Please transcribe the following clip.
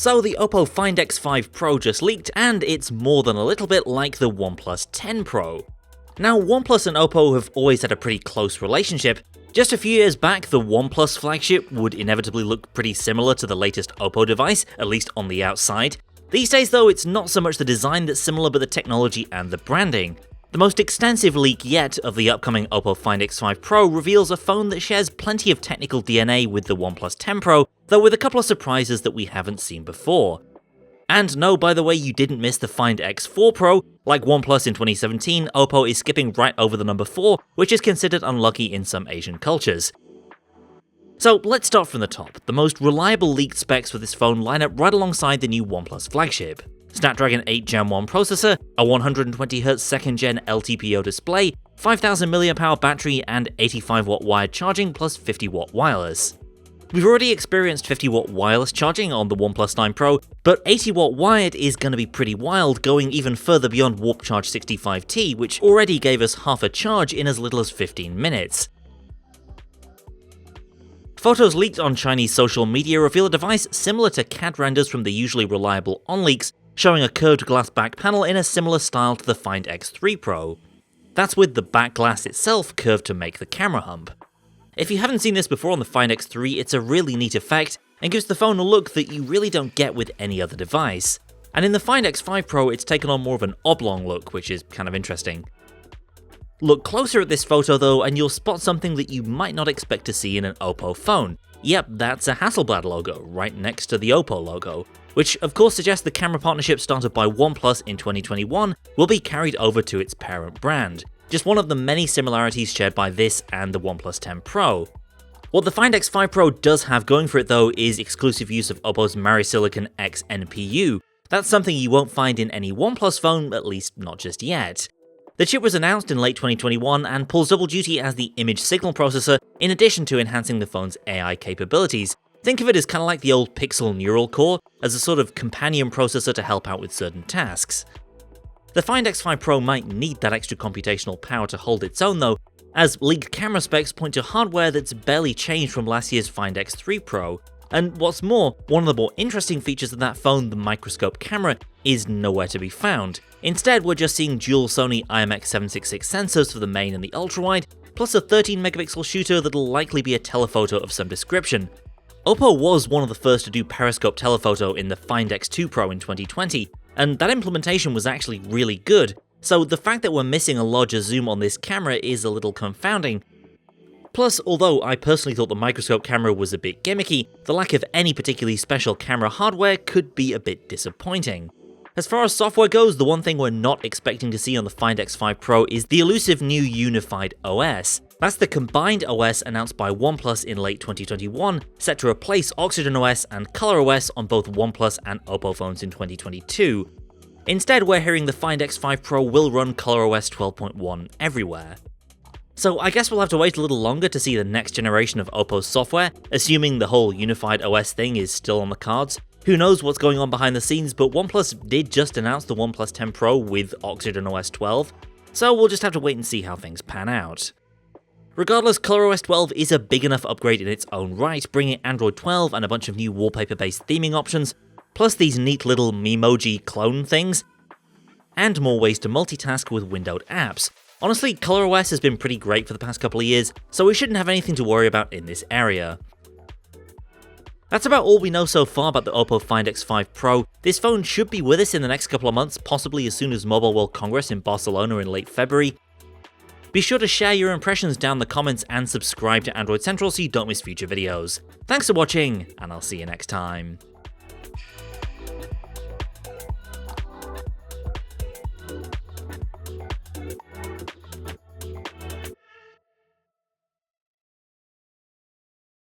So the Oppo Find X5 Pro just leaked, and it's more than a little bit like the OnePlus 10 Pro. Now, OnePlus and Oppo have always had a pretty close relationship. Just a few years back, the OnePlus flagship would inevitably look pretty similar to the latest Oppo device, at least on the outside. These days though, it's not so much the design that's similar but the technology and the branding. The most extensive leak yet of the upcoming Oppo Find X5 Pro reveals a phone that shares plenty of technical DNA with the OnePlus 10 Pro, though with a couple of surprises that we haven't seen before. And no, by the way, you didn't miss the Find X4 Pro. Like OnePlus in 2017, Oppo is skipping right over the number 4, which is considered unlucky in some Asian cultures. So let's start from the top. The most reliable leaked specs for this phone line up right alongside the new OnePlus flagship. Snapdragon 8 Gen 1 processor, a 120Hz 2nd Gen LTPO display, 5000 mAh battery and 85W wired charging plus 50W wireless. We've already experienced 50W wireless charging on the OnePlus 9 Pro, but 80W wired is going to be pretty wild, going even further beyond Warp Charge 65T, which already gave us half a charge in as little as 15 minutes. Photos leaked on Chinese social media reveal a device similar to CAD renders from the usually reliable OnLeaks, showing a curved glass back panel in a similar style to the Find X3 Pro. That's with the back glass itself curved to make the camera hump. If you haven't seen this before on the Find X3, it's a really neat effect and gives the phone a look that you really don't get with any other device. And in the Find X5 Pro, it's taken on more of an oblong look, which is kind of interesting. Look closer at this photo though, and you'll spot something that you might not expect to see in an Oppo phone. Yep, that's a Hasselblad logo, right next to the Oppo logo, which of course suggests the camera partnership started by OnePlus in 2021 will be carried over to its parent brand. Just one of the many similarities shared by this and the OnePlus 10 Pro. What the Find X5 Pro does have going for it though is exclusive use of Oppo's MariSilicon X NPU. That's something you won't find in any OnePlus phone, at least not just yet. The chip was announced in late 2021 and pulls double duty as the image signal processor in addition to enhancing the phone's AI capabilities. Think of it as kind of like the old Pixel neural core, as a sort of companion processor to help out with certain tasks. The Find X5 Pro might need that extra computational power to hold its own though, as leaked camera specs point to hardware that's barely changed from last year's Find X3 Pro. And what's more, one of the more interesting features of that phone, the microscope camera, is nowhere to be found. Instead, we're just seeing dual Sony IMX766 sensors for the main and the ultrawide, plus a 13MP shooter that'll likely be a telephoto of some description. Oppo was one of the first to do periscope telephoto in the Find X2 Pro in 2020, and that implementation was actually really good, so the fact that we're missing a larger zoom on this camera is a little confounding. Plus, although I personally thought the microscope camera was a bit gimmicky, the lack of any particularly special camera hardware could be a bit disappointing. As far as software goes, the one thing we're not expecting to see on the Find X5 Pro is the elusive new Unified OS. That's the combined OS announced by OnePlus in late 2021, set to replace Oxygen OS and ColorOS on both OnePlus and Oppo phones in 2022. Instead, we're hearing the Find X5 Pro will run ColorOS 12.1 everywhere. So I guess we'll have to wait a little longer to see the next generation of Oppo's software, assuming the whole Unified OS thing is still on the cards. Who knows what's going on behind the scenes, but OnePlus did just announce the OnePlus 10 Pro with Oxygen OS 12, so we'll just have to wait and see how things pan out. Regardless, ColorOS 12 is a big enough upgrade in its own right, bringing Android 12 and a bunch of new wallpaper-based theming options, plus these neat little Memoji clone things, and more ways to multitask with windowed apps. Honestly, ColorOS has been pretty great for the past couple of years, so we shouldn't have anything to worry about in this area. That's about all we know so far about the Oppo Find X5 Pro. This phone should be with us in the next couple of months, possibly as soon as Mobile World Congress in Barcelona in late February. Be sure to share your impressions down in the comments and subscribe to Android Central so you don't miss future videos. Thanks for watching, and I'll see you next time.